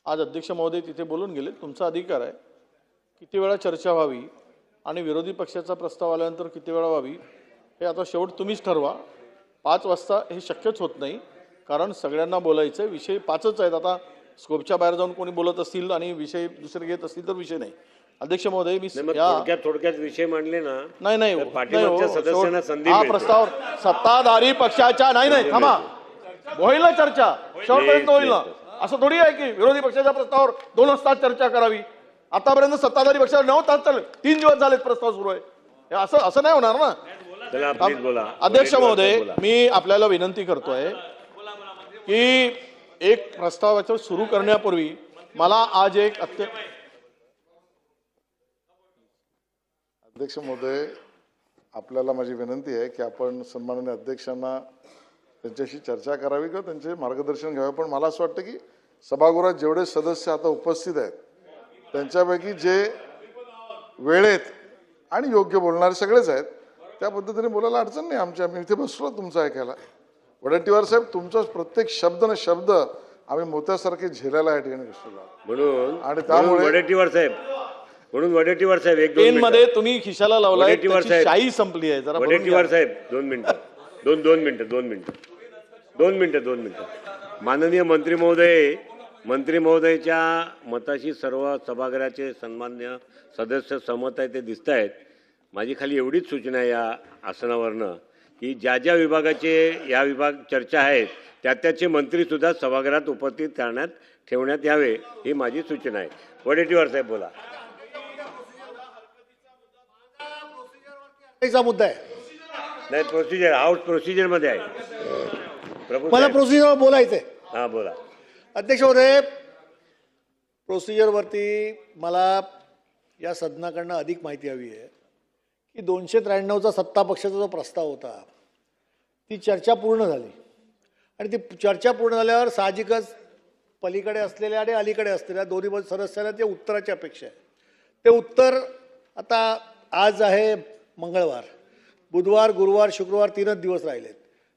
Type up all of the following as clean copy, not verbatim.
आज अध्यक्ष महोदय तिथे बोलून गेले, तुमचा अधिकार आहे किती वेळा चर्चा व्हावी आणि विरोधी पक्षाचा प्रस्ताव आल्यानंतर किती वेळा व्हावी हे आता शेवट तुम्हीच ठरवा। 5 वाजता हे शक्यच होत नाही, कारण सगळ्यांना बोलायचं आहे, विषय 5च आहेत। आता स्कोपच्या बाहेर जाऊन कोणी बोलत असतील आणि विषय दुसरे घेत असतील तर विषय नाही। अध्यक्ष महोदय मी थोडक्यात विषय मांडले ना, नाही पाठीमागच्या सदस्यांना संधी हा प्रस्ताव सत्ताधारी पक्षाच्या नाही थांबा, होईल ना चर्चा, शेवटपर्यंत होईल ना। असं थोडी आहे की विरोधी पक्षाच्या प्रस्तावावर 2 तास चर्चा करावी। आतापर्यंत सत्ताधारी पक्षावर 9 तास चालले, 3 दिवस झालेत प्रस्ताव सुरू आहे, हे असं नाही होणार ना। अध्यक्ष महोदय मी आपल्याला विनंती करतोय की एक प्रस्तावाचं सुरू करण्यापूर्वी मला आज एक अध्यक्ष महोदय, आपल्याला माझी विनंती आहे की आपण सन्माननीय अध्यक्षांना त्यांच्याशी चर्चा करावी किंवा त्यांचे मार्गदर्शन घ्यावे। पण मला असं वाटतं की सभागृहात जेवढे सदस्य आता उपस्थित आहेत त्यांच्यापैकी जे वेळेत आणि योग्य बोलणारे सगळेच आहेत, त्या पद्धतीने बोलायला अडचण नाही आमची। आम्ही इथे बसलो तुमचं ऐकायला। वडेट्टीवार साहेब, तुमचा प्रत्येक शब्द न शब्द आम्ही मोत्यासारखे झेलायला या ठिकाणी बसलो म्हणून, आणि त्यामुळे वडेट्टीवार साहेब 1-2 मध्ये तुम्ही खिशाला लावलाय, शाही संपली आहे। जरा वडेट्टीवार साहेब 2 मिनिटं। माननीय मंत्री महोदयाच्या मताशी सर्व सभागृहाचे सन्मान्य सदस्य सहमत आहे, ते दिसत आहेत। माझी खाली एवढीच सूचना आहे या आसनावरनं की ज्या विभागाचे या विभाग चर्चा आहेत त्याचे मंत्री सुद्धा सभागृहात उपस्थित ठेवण्यात यावे, ही माझी सूचना आहे। वडेट्टीवार साहेब बोला। मुद्दा आहे नाही, प्रोसिजर हाऊस प्रोसिजर मध्ये आहे। मला प्रोसिजर बोलायचंय। हा बोला। अध्यक्ष महोदय, प्रोसिजरवरती मला या सदनाकडनं अधिक माहिती हवी आहे की 293चा सत्ता पक्षाचा जो प्रस्ताव होता ती चर्चा पूर्ण झाली, आणि ती चर्चा पूर्ण झाल्यावर साहजिकच पलीकडे असलेल्या आणि अलीकडे असलेल्या दोन्ही सदस्यांना ते उत्तराची अपेक्षा आहे। ते उत्तर आता आज आहे मंगळवार, बुधवार, गुरुवार, शुक्रवार 3च दिवस राहिलेत,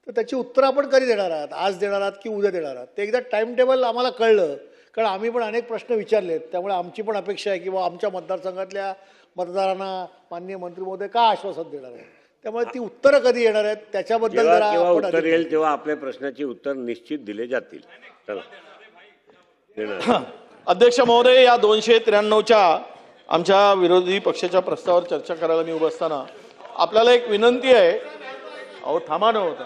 तर त्याची उत्तरं आपण कधी देणार आहात? आज देणार आहात की उद्या देणार आहात? ते एकदा टाइम टेबल आम्हाला कळलं, कारण आम्ही पण अनेक प्रश्न विचारलेत, त्यामुळे आमची पण अपेक्षा आहे की आमच्या मतदारसंघातल्या मतदारांना माननीय मंत्री महोदय का आश्वासन देणार आहे, त्यामुळे ती उत्तरं कधी येणार आहेत त्याच्याबद्दल जरा उत्तर येईल तेव्हा आपल्या प्रश्नाची उत्तर निश्चित दिले जातील। चला अध्यक्ष महोदय, या 293च्या आमच्या विरोधी पक्षाच्या प्रस्तावावर चर्चा करायला मी उभं असताना आपल्याला एक विनंती आहे। अहो थांबा न होता,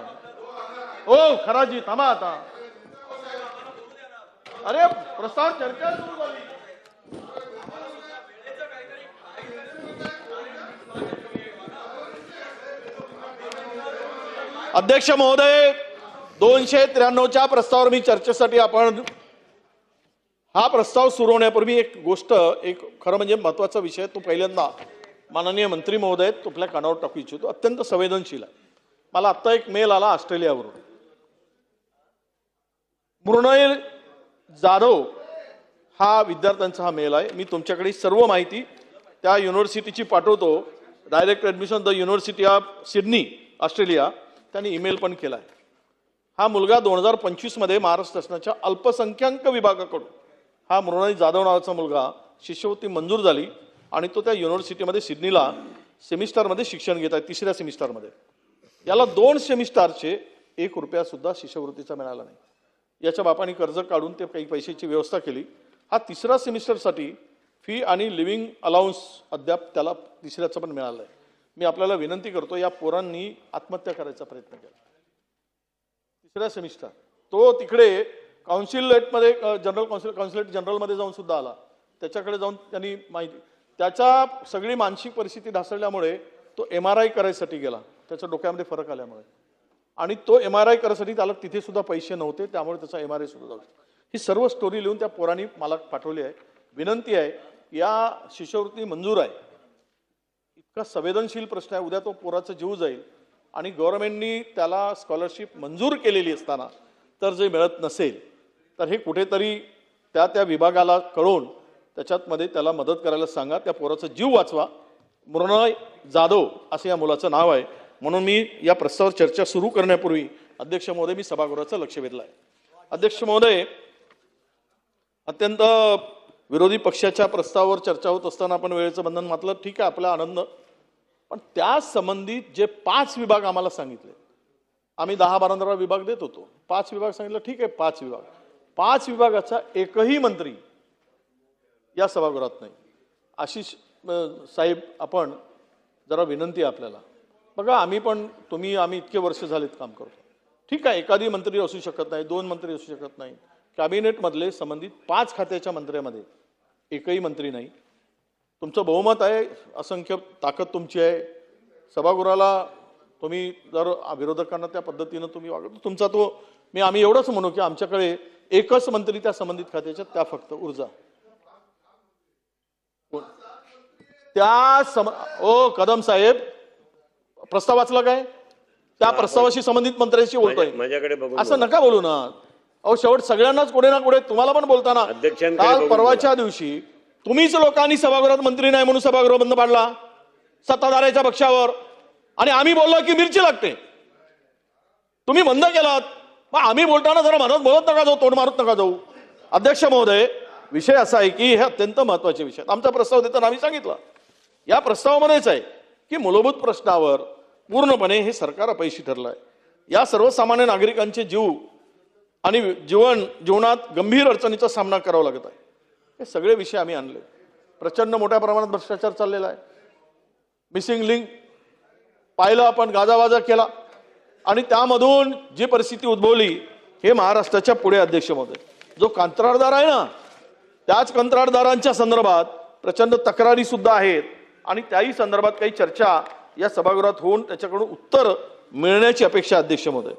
हो खराजी थांबा आता। अरे प्रस्ताव चर्चा सुरू झाली। अध्यक्ष महोदय, 293च्या प्रस्तावावर मी चर्चेसाठी आपण हा प्रस्ताव सुरू होण्यापूर्वी एक गोष्ट, एक खरं म्हणजे महत्वाचा विषय तो पहिल्यांदा माननीय मंत्री महोदय आपल्या कानावर टाकू इच्छितो, अत्यंत संवेदनशील आहे। मला आत्ता एक मेल आला ऑस्ट्रेलियावरून, मृणाल जाधव हा विद्यार्थ्यांचा हा मेल आहे। मी तुमच्याकडे सर्व माहिती त्या युनिव्हर्सिटीची पाठवतो, direct admission the university of Sydney Australia, त्यांनी ईमेल पण केला आहे। हा मुलगा 2025 मध्ये महाराष्ट्र शासनाच्या अल्पसंख्याक विभागाकडून हा मृणाल जाधव नावाचा मुलगा शिष्यवृत्ती मंजूर झाली आणि तो त्या युनिव्हर्सिटीमध्ये सिडनीला सेमिस्टरमध्ये शिक्षण घेत आहे, 3ऱ्या सेमिस्टरमध्ये। याला 2 सेमिस्टरचे 1 रुपया सुद्धा शिष्यवृत्तीचा मिळाला नाही। याच्या बापाने कर्ज काढून ते काही पैशाची व्यवस्था केली। हा 3रा सेमिस्टरसाठी फी आणि लिव्हिंग अलाउन्स अद्याप त्याला 3ऱ्याचा पण मिळाला आहे। मी आपल्याला विनंती करतो, या पोरांनी आत्महत्या करायचा प्रयत्न केला। 3रा सेमिस्टर तो तिकडे काउन्सिलेटमध्ये काउन्सिलेट जनरलमध्ये जाऊन सुद्धा आला, त्याच्याकडे जाऊन त्यांनी माहिती, त्याच्या सगळी मानसिक परिस्थिती ढासळल्यामुळे तो MRI करायसाठी गेला, त्याच्या डोक्यामध्ये फरक आल्यामुळे, आणि तो MRI करायसाठी त्याला तिथे सुद्धा पैसे नव्हते, त्यामुळे त्याचा MRI सुद्धा झाला। ही सर्व स्टोरी लिहून त्या पोरांनी मला पाठवली आहे। विनंती आहे, या शिष्यवृत्ती मंजूर आहे, इतका संवेदनशील प्रश्न आहे, उद्या तो पोराचा जीव जाईल आणि गव्हर्नमेंटनी त्याला स्कॉलरशिप मंजूर केलेली असताना तर जे मिळत नसेल तर हे कुठेतरी त्या विभागाला कळवून त्याच्यामध्ये त्याला मदत करायला सांगा, त्या पोराचा जीव वाचवा। मृणाल जाधव असं या मुलाचं नाव आहे। म्हणून मी या प्रस्तावावर चर्चा सुरू करण्यापूर्वी अध्यक्ष महोदय मी सभागृहाचं लक्ष वेधलं आहे। अध्यक्ष महोदय, अत्यंत विरोधी पक्षाच्या प्रस्तावावर चर्चा होत असताना आपण वेळेचं बंधन मातलं. ठीक आहे, आपला आनंद. पण त्या संबंधित जे 5 विभाग आम्हाला सांगितले, आम्ही 10-12 विभाग देत होतो, 5 विभाग सांगितलं. ठीक आहे, 5 विभागाचा एकही मंत्री या सभागृहात नाही. आशिष साहेब, आपण जरा विनंती आहे आपल्याला, बघा आम्ही इतके वर्ष झालेत काम करतो. ठीक आहे, एखादी मंत्री असू शकत नाही, 2 मंत्री असू शकत नाही. कॅबिनेटमधले संबंधित 5 खात्याच्या मंत्र्यामध्ये एकही मंत्री नाही. तुमचं बहुमत आहे, असंख्य ताकद तुमची आहे. सभागृहाला तुम्ही जर विरोधकांना त्या पद्धतीनं तुम्ही वागत, तुमचा तो आम्ही एवढंच म्हणू की आमच्याकडे एकच मंत्री त्या संबंधित खात्याच्या, त्या फक्त ऊर्जा. कदम साहेब, प्रस्ताव वाचला काय? त्या प्रस्तावाशी संबंधित मंत्र्यांशी बोलतोय. माझ्याकडे बघून असं नका बोलू ना. शेवट सगळ्यांनाच कुठे ना कुठे तुम्हाला पण बोलताना. अध्यक्षांकडे काल बघून परवाच्या दिवशी तुम्हीच लोकांनी सभागृहात मंत्री नाही म्हणून सभागृह बंद पाडला सत्ताधाऱ्याच्या पक्षावर, आणि आम्ही बोललो की मिरची लागते, तुम्ही बंद केलात. मग आम्ही बोलताना जरा मनात बोलत नका जाऊ, तोंड मारत नका जाऊ. अध्यक्ष महोदय, विषय असा आहे की हे अत्यंत महत्वाचे विषय. आमचा प्रस्ताव देताना आम्ही सांगितलं, या प्रस्तावामध्येच आहे की मूलभूत प्रश्नावर पूर्णपणे हे सरकार अपयशी ठरलं आहे. या सर्वसामान्य नागरिकांचे जीव आणि जीवनात गंभीर अडचणीचा सामना करावा लागत आहे. हे सगळे विषय आम्ही आणले. प्रचंड मोठ्या प्रमाणात भ्रष्टाचार चाललेला आहे. मिसिंग लिंक पाहिलं आपण, गाजावाजा केला, आणि त्यामधून जी परिस्थिती उद्भवली हे महाराष्ट्राच्या पुढे. अध्यक्ष महोदय, जो कंत्राटदार आहे ना, त्याच कंत्राटदारांच्या संदर्भात प्रचंड तक्रारी सुद्धा आहेत, आणि त्याही संदर्भात काही चर्चा या सभागृहात होऊन त्याच्याकडून उत्तर मिळण्याची अपेक्षा. अध्यक्ष महोदय,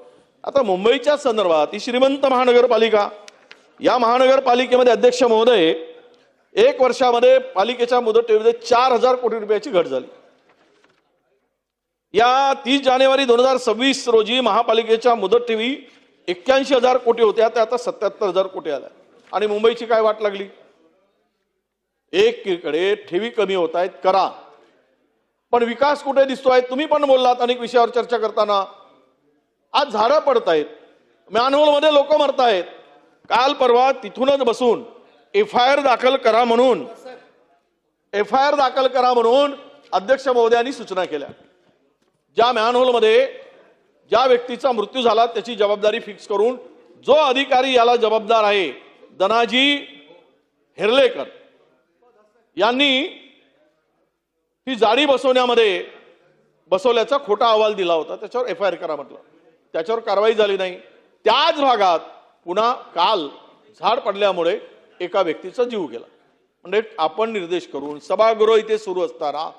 आता मुंबईच्या संदर्भात ही श्रीमंत महानगरपालिका, या महानगरपालिकेमध्ये अध्यक्ष महोदय 1 वर्षामध्ये पालिकेच्या मुदत ठेवीमध्ये 4,000 कोटी रुपयाची घट झाली. या 30 जानेवारी 2026 रोजी महापालिकेच्या मुदत ठेवी 81,000 कोटी होत्या, त्या आता 77,000 कोटी आल्या. आणि मुंबईची काय वाट लागली? एकीकडे ठेवी कमी होत आहेत, करा, पण विकास कुठे दिसतोय? तुम्ही पण बोललात अनेक विषयावर चर्चा करताना. आज झाडं पडतायत, मॅनहोलमध्ये लोक मरतायत. काल परवा तिथूनच बसून FIR दाखल करा म्हणून अध्यक्ष महोदयांनी सूचना केल्या. ज्या मॅनहोलमध्ये ज्या व्यक्तीचा मृत्यू झाला त्याची जबाबदारी फिक्स करून जो अधिकारी याला जबाबदार आहे, धनाजी हेर्लेकर यांनी ही जाळी बसवल्याचा खोटा अहवाल दिला होता. त्याच्यावर FIR करा म्हटलं, त्याच्यावर कारवाई झाली नाही. त्याच भागात पुन्हा काल झाड पडल्यामुळे एका व्यक्तीचा जीव गेला. म्हणजे आपण निर्देश करून सभागृह इथे सुरू असताना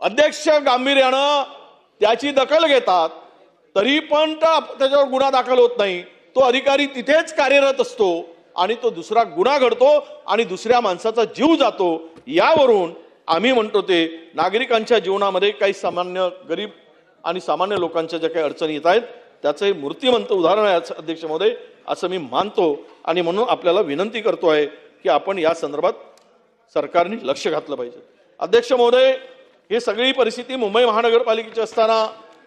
अध्यक्ष गांभीर्यानं त्याची दखल घेतात, तरी पण त्याच्यावर गुन्हा दाखल होत नाही. तो अधिकारी तिथेच कार्यरत असतो आणि तो दुसरा गुन्हा घडतो आणि दुसऱ्या माणसाचा जीव जातो. यावरून आम्ही म्हणतो ते नागरिकांच्या जीवनामध्ये काही सामान्य गरीब आणि सामान्य लोकांच्या ज्या काही अडचणी येत आहेत त्याचं हे मूर्तिमंत उदाहरण आहे अध्यक्ष महोदय, असं मी मानतो. आणि म्हणून आपल्याला विनंती करतो आहे की आपण या संदर्भात सरकारने लक्ष घातलं पाहिजे. अध्यक्ष महोदय, ही सगळी परिस्थिती मुंबई महानगरपालिकेची असताना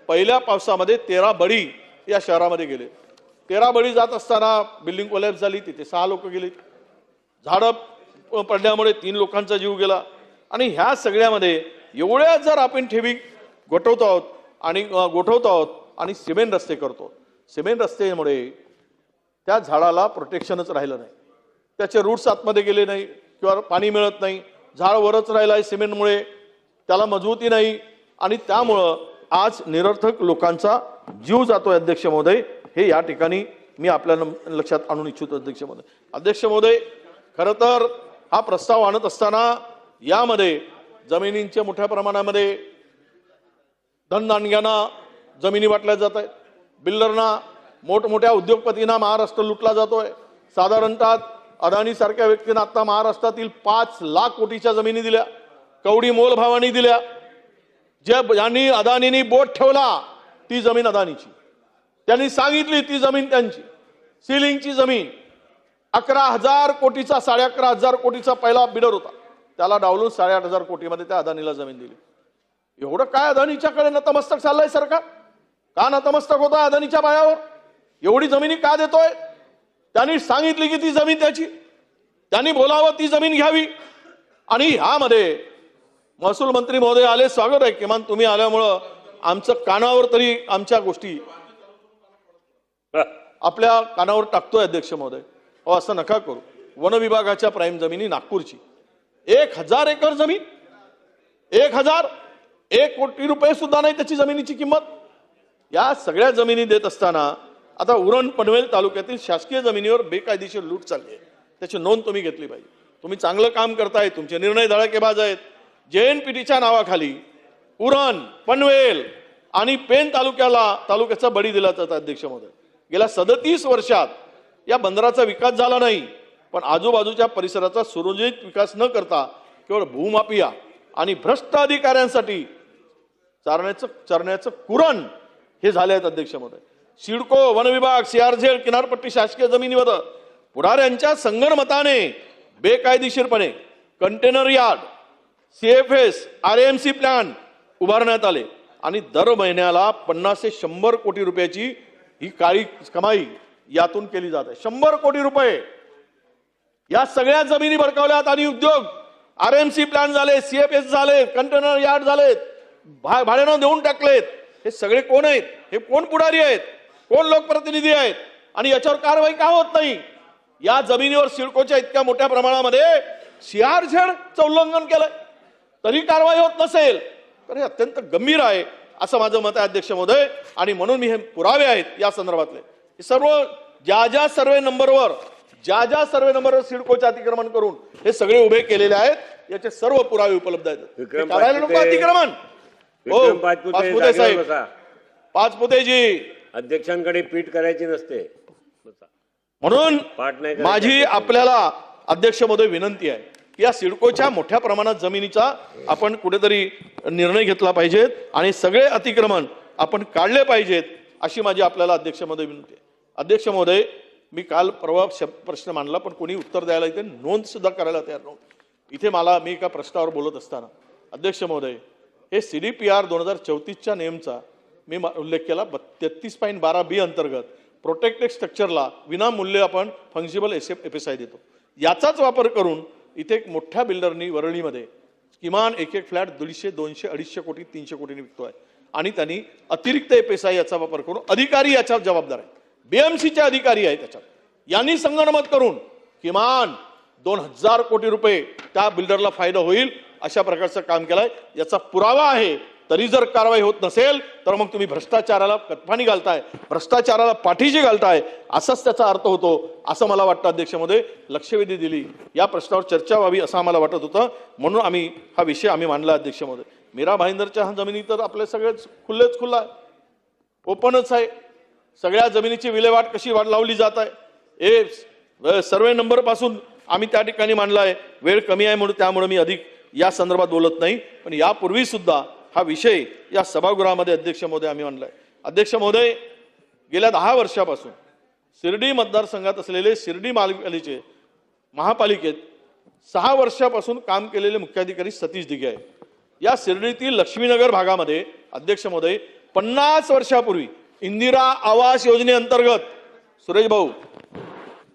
पहिल्या पावसामध्ये 13 बळी या शहरामध्ये गेले. 13 बळी जात असताना बिल्डिंग कोलॅप्स झाली, तिथे 6 लोक गेली. झाडं पडल्यामुळे 3 लोकांचा जीव गेला. आणि ह्या सगळ्यामध्ये एवढ्या जर आपण ठेवी गोठवतो आहोत आणि सिमेंट रस्ते करतो, सिमेंट रस्त्यामुळे त्या झाडाला प्रोटेक्शनच राहिलं नाही, त्याचे रूट्स आतमध्ये गेले नाही किंवा पाणी मिळत नाही, झाड वरच राहिलं आहे सिमेंटमुळे, त्याला मजबूती नाही, आणि त्यामुळं आज निरर्थक लोकांचा जीव जातोय. अध्यक्ष महोदय, हे या ठिकाणी मी आपल्या लक्षात आणून इच्छितो. अध्यक्ष महोदय, खरं तर हा प्रस्ताव आणत असताना यामध्ये जमिनींच्या मोठ्या प्रमाणामध्ये धनदांडग्यांना जमिनी वाटल्या जात आहेत, बिल्डरना, मोठमोठ्या उद्योगपतींना महाराष्ट्र लुटला जातोय. साधारणतः अदानी सारख्या व्यक्तींना आता महाराष्ट्रातील 5 लाख कोटीच्या जमिनी दिल्या, कवडी मोलभावानी दिल्या. ज्यांनी अदानींनी बोट ठेवला ती जमीन अदानीची, त्यांनी सांगितली ती जमीन त्यांची, सिलिंगची जमीन 11,000 कोटीचा 11,500 कोटीचा पहिला बिडर होता, त्याला डावलून 8,500 कोटीमध्ये त्या अदानीला जमीन दिली. एवढं काय अदानीच्याकडे नतमस्तक चाललंय सरकार? का नतमस्तक होतं अदानीच्या पायावर? एवढी जमिनी का देतोय? त्यांनी सांगितली की ती जमीन त्याची, त्यांनी बोलावं, ती जमीन घ्यावी. आणि ह्यामध्ये महसूल मंत्री महोदय आले, स्वागत आहे. किमान तुम्ही आल्यामुळं आमचं कानावर तरी आमच्या गोष्टी आपल्या कानावर टाकतोय अध्यक्ष महोदय. अहो असं नका करू. वन विभागाच्या प्राईम जमिनी नागपूरची 1000 एकर जमीन, 1 कोटी रुपये सुद्धा नाही त्याची जमिनीची किंमत. या सगळ्या जमिनी देत असताना आता उरण पनवेल तालुक्यातील शासकीय जमिनीवर बेकायदेशीर लूट चालली आहे. त्याची नोंद तुम्ही घेतली पाहिजे. तुम्ही चांगलं काम करताय, तुमचे निर्णय धडाकेबाज आहेत. JNPTच्या नावाखाली उरण, पनवेल आणि पेन तालुक्याचा बळी दिला जातो अध्यक्ष महोदय. गेल्या 37 वर्षात या बंदराचा विकास झाला नाही, पण आजूबाजूच्या परिसराचा सुरळीत विकास न करता केवळ भूमाफिया आणि भ्रष्ट अधिकाऱ्यांसाठी चरण्याचं कुरण हे झाले आहेत अध्यक्ष महोदय. सिडको, वन विभाग, CRZ, किनारपट्टी शासकीय जमिनीवर पुढाऱ्यांच्या संगनमताने बेकायदेशीरपणे container yard, CFS, RMC plant उभारण्यात आले आणि दर महिन्याला 50 ते 100 कोटी रुपयाची ही काळी कमाई यातून केली जाते. 100 कोटी रुपये या सगळ्या जमिनी भडकावल्यात आणि उद्योग RMC प्लांट झाले, CFS झाले, कंटेनर यार्ड झालेत, भाड्यानं देऊन टाकलेत. हे सगळे कोण आहेत? हे कोण पुढारी आहेत? कोण लोकप्रतिनिधी आहेत? आणि याच्यावर कारवाई का होत नाही? या जमिनीवर सिडकोच्या इतक्या मोठ्या प्रमाणामध्ये CRZ उल्लंघन केलंय, तरी कारवाई होत नसेल तर हे अत्यंत गंभीर आहे असं माझं मत आहे अध्यक्ष महोदय. आणि म्हणून मी हे पुरावे आहेत या संदर्भातले हे सर्व ज्या ज्या सर्वे नंबरवर सिडकोचे अतिक्रमण करून हे सगळे उभे केलेले आहेत, याचे सर्व पुरावे उपलब्ध आहेत. विक्रम करायला नको अतिक्रमण. हो, विक्रम पाचपुते साहेब, बसा. पाचपुतेजी, अध्यक्षांकडे पीठ करायची नसते. बसा. म्हणून पाठ नाही करायची. माझी आपल्याला अध्यक्ष महोदय विनंती आहे की या सिडकोच्या मोठ्या प्रमाणात जमिनीचा आपण कुठेतरी निर्णय घेतला पाहिजेत आणि सगळे अतिक्रमण आपण काढले पाहिजेत अशी माझी आपल्याला अध्यक्ष महोदय विनंती आहे. अध्यक्ष महोदय, मी काल परवा प्रश्न मांडला पण कोणी उत्तर द्यायला इथे नोंद सुद्धा करायला तयार नव्हतं. इथे मी एका प्रश्नावर बोलत असताना अध्यक्ष महोदय, हे CDPR 2034च्या नेमचा मी उल्लेख केला. 33.12B अंतर्गत प्रोटेक्टेड स्ट्रक्चरला विनामूल्य आपण फंक्सिबल FSI देतो. याचाच वापर करून इथे एक मोठ्या बिल्डरनी वरळीमध्ये किमान एक फ्लॅट 150, 200, 250 कोटी, 300 कोटीने विकतोय आणि त्यांनी अतिरिक्त FSI याचा वापर करून अधिकारी याच्यावर जबाबदार आहेत, BMCचे अधिकारी आहेत त्याच्यात, यांनी संगनमत करून किमान 2000 कोटी रुपये त्या बिल्डरला फायदा होईल अशा प्रकारचं काम केलंय. याचा पुरावा आहे. तरी जर कारवाई होत नसेल तर मग तुम्ही भ्रष्टाचाराला कटपाणी घालताय, भ्रष्टाचाराला पाठीशी घालताय, असाच त्याचा अर्थ होतो असं मला वाटतं. अध्यक्ष महोदय, लक्षवेधी दिली, या प्रश्नावर चर्चा व्हावी असं आम्हाला वाटत होतं, म्हणून आम्ही हा विषय मांडला. अध्यक्ष महोदय, मीरा भाईंदरच्या जमिनी तर आपले सगळेच खुल्ला आहे, ओपनच आहे. सगळ्या जमिनीची विल्हेवाट कशी लावली जात आहे हे सर्वे नंबर पासून आम्ही त्या ठिकाणी मांडलाय. वेळ कमी आहे म्हणून त्यामुळे मी अधिक या संदर्भात बोलत नाही, पण यापूर्वी सुद्धा हा विषय या सभागृहामध्ये अध्यक्ष महोदय आम्ही मांडलाय. अध्यक्ष महोदय, गेल्या 10 वर्षापासून शिर्डी मतदारसंघात असलेले शिर्डी महापालिकेत 6 वर्षापासून काम केलेले मुख्याधिकारी सतीश दिघे आहे. या शिर्डीतील लक्ष्मीनगर भागामध्ये अध्यक्ष महोदय 50 वर्षापूर्वी इंदिरा आवास योजनेअंतर्गत, सुरेश भाऊ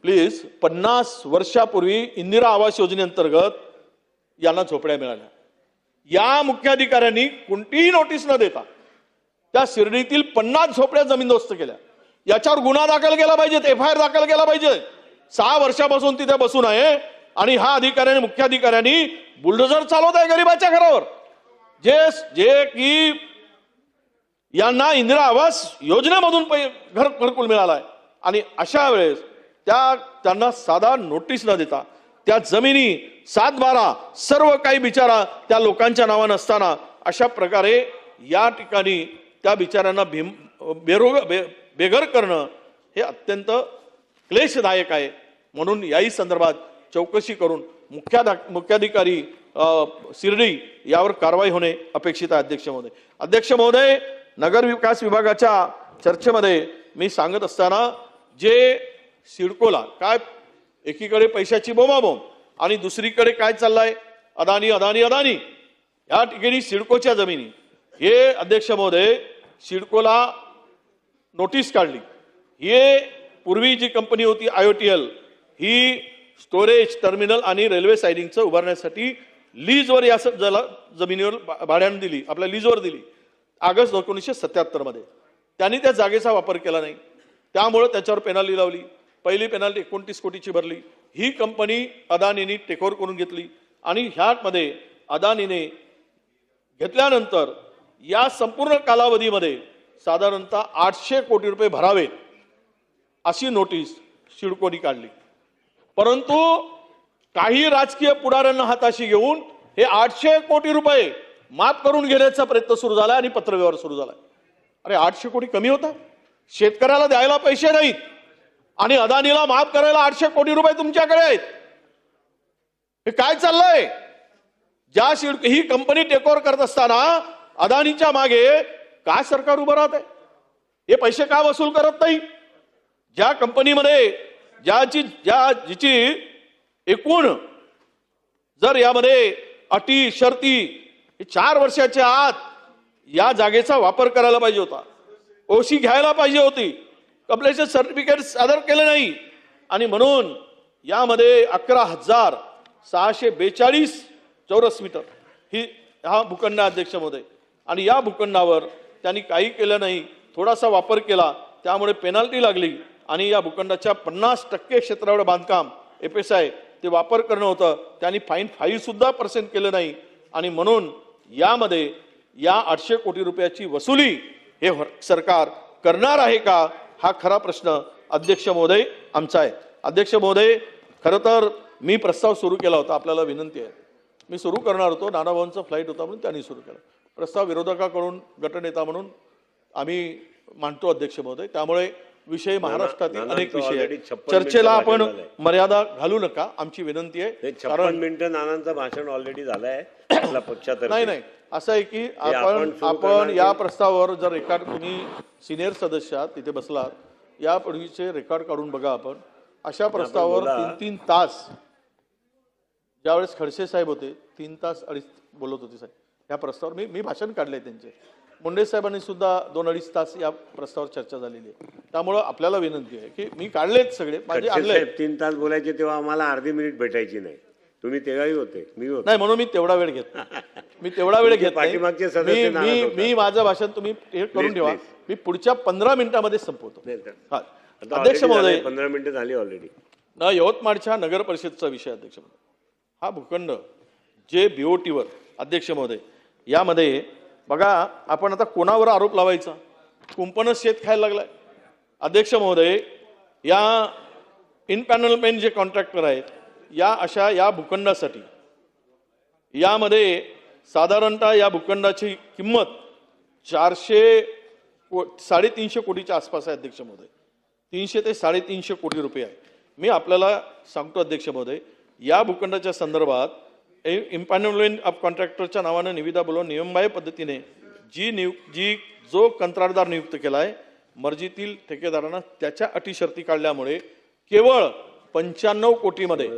प्लीज, 50 वर्षापूर्वी इंदिरा आवास योजनेअंतर्गत यांना झोपड्या मिळाल्या. या मुख्याधिकाऱ्यांनी कोणतीही नोटीस न देता त्या शिर्डीतील 50 झोपड्या जमीनदोस्त केल्या. याच्यावर गुन्हा दाखल केला पाहिजे, FIR दाखल केला पाहिजे. 6 वर्षापासून तिथे बसून आहे आणि हा मुख्याधिकाऱ्यांनी बुलडोझर चालवत आहे गरिबाच्या घरावर, जे की यांना इंदिरा आवास योजनेमधून घरकुल मिळालाय. आणि अशा वेळेस त्यांना साधा नोटीस न देता त्या जमिनी 7-12 सर्व काही बिचारा त्या लोकांच्या नावानं असताना अशा प्रकारे या ठिकाणी त्या बिचाऱ्यांना बेघर करणं हे अत्यंत क्लेशदायक आहे. म्हणून याही संदर्भात चौकशी करून मुख्याधिकारी शिर्डी यावर कारवाई होणे अपेक्षित आहे. अध्यक्ष महोदय, नगर विकास विभागाच्या चर्चेमध्ये मी सांगत असताना जे सिडकोला काय एकीकडे पैशाची बोंबाबोंब आणि दुसरीकडे काय चाललंय, अदानी या ठिकाणी सिडकोच्या जमिनी, हे अध्यक्ष महोदय सिडकोला नोटीस काढली. हे पूर्वी जी कंपनी होती IOTL ही स्टोरेज टर्मिनल आणि रेल्वे सायडिंगचं उभारण्यासाठी लीजवर या जमिनीवर भाड्याने दिली, आपल्या लीजवर दिली ऑगस्ट 1977 मध्ये. त्यांनी त्या जागेचा वापर केला नाही, त्यामुळे त्याच्यावर पेनल्टी लावली. पहिली पेनल्टी 29 कोटीची भरली. ही कंपनी अदानीने टेकओव्हर करून घेतली आणि ह्यामध्ये अदानीने घेतल्यानंतर या संपूर्ण कालावधीमध्ये साधारणतः 800 कोटी रुपये भरावेत अशी नोटीस सिडकोने काढली. परंतु काही राजकीय पुढाऱ्यांना हाताशी घेऊन हे 800 कोटी रुपये माफ करून घेण्याचा प्रयत्न सुरू झाला आणि पत्रव्यवहार सुरू झाला. अरे 800 कोटी कमी होता? शेतकऱ्याला द्यायला पैसे नाहीत आणि अदानीला माफ करायला 800 कोटी रुपये तुमच्याकडे आहेत. हे काय चाललंय? ही कंपनी टेकओव्हर करत असताना अदानीच्या मागे काय सरकार उभं राहत आहे? हे पैसे का वसूल करत नाही? ज्या कंपनीमध्ये जिची एकूण जर यामध्ये अटी शर्ती 4 वर्षाच्या आत या जागेचा वापर करायला पाहिजे होता, ओशी घ्यायला पाहिजे होती, कंप्लेशन सर्टिफिकेट सादर केलं नाही आणि म्हणून यामध्ये 11,642 चौरस मीटर हा भूखंड अध्यक्ष महोदय. आणि या भूखंडावर त्यांनी काही केलं नाही, थोडासा वापर केला, त्यामुळे पेनल्टी लागली आणि या भूखंडाच्या 50% क्षेत्रावर बांधकाम FSI ते वापर करणं होतं, त्यांनी फाईन 5% केलं नाही आणि म्हणून यामध्ये या 800 कोटी रुपयाची वसुली हे सरकार करणार आहे का, हा खरा प्रश्न अध्यक्ष महोदय आमचा आहे. अध्यक्ष महोदय, खरं तर मी प्रस्ताव सुरू केला होता, आपल्याला विनंती आहे, मी सुरू करणार होतो, नानाभाऊंचा फ्लाईट होता म्हणून त्यांनी सुरू केला प्रस्ताव. विरोधकाकडून गटनेता म्हणून आम्ही मांडतो अध्यक्ष महोदय, त्यामुळे विषय महाराष्ट्रातील अनेक विषय आहेत, चर्चेला आपण मर्यादा घालू नका, आमची विनंती आहे. 56 मिनिटं नानांचं भाषण ऑलरेडी झालंय आपला पक्षातर्फे. नाही असं आहे की आपण या प्रस्तावावर जर रेकॉर्ड, तुम्ही सिनियर सदस्य आहात, तिथे बसलात, यापूर्वीचे रेकॉर्ड काढून बघा. आपण अशा प्रस्तावावर 3-3 तास, ज्यावेळेस खडसे साहेब होते 3 तास 2.5 बोलत होते साहेब या प्रस्तावावर. मी भाषण काढले त्यांचे. मुंडे साहेबांनी सुद्धा 2-2.5 तास या प्रस्तावावर चर्चा झालेली आहे. त्यामुळं आपल्याला विनंती आहे की मी काढलेत सगळे, माझे आणले. 3 तास बोलायचे तेव्हा आम्हाला अर्धी मिनिट भेटायची नाही. तुम्ही तेव्हाही होते, मी होतो. नाही म्हणून मी तेवढा वेळ घेत नाही. पाठीमागचे सदस्य मी माझं भाषण तुम्ही हे करून ठेवा, मी पुढच्या 15 मिनिटांमध्ये संपवतो. अध्यक्ष महोदय, 15 मिनिटं झाली ऑलरेडी. यवतमाळच्या नगर परिषदचा विषय अध्यक्ष महोदय, हा भूखंड जे BOTवर अध्यक्ष महोदय, यामध्ये बघा आपण आता कोणावर आरोप लावायचा? कुंपणच शेत खायला लागलाय अध्यक्ष महोदय. या इनपॅनलमेंट जे कॉन्ट्रॅक्टर आहेत, या भूखंडासाठी यामध्ये साधारणतः या भूखंडाची किंमत 350 कोटीच्या आसपास आहे अध्यक्ष महोदय. 300 ते 350 कोटी रुपये आहे. मी आपल्याला सांगतो अध्यक्ष महोदय, या भूखंडाच्या संदर्भात इम्पॅनलमेंट ऑफ कॉन्ट्रॅक्टरच्या नावानं निविदा बोलवून नियमबाह्य पद्धतीने जो कंत्राटदार नियुक्त केलाय, मर्जीतील ठेकेदारांना त्याच्या अटी शर्ती काढल्यामुळे केवळ 95 कोटीमध्ये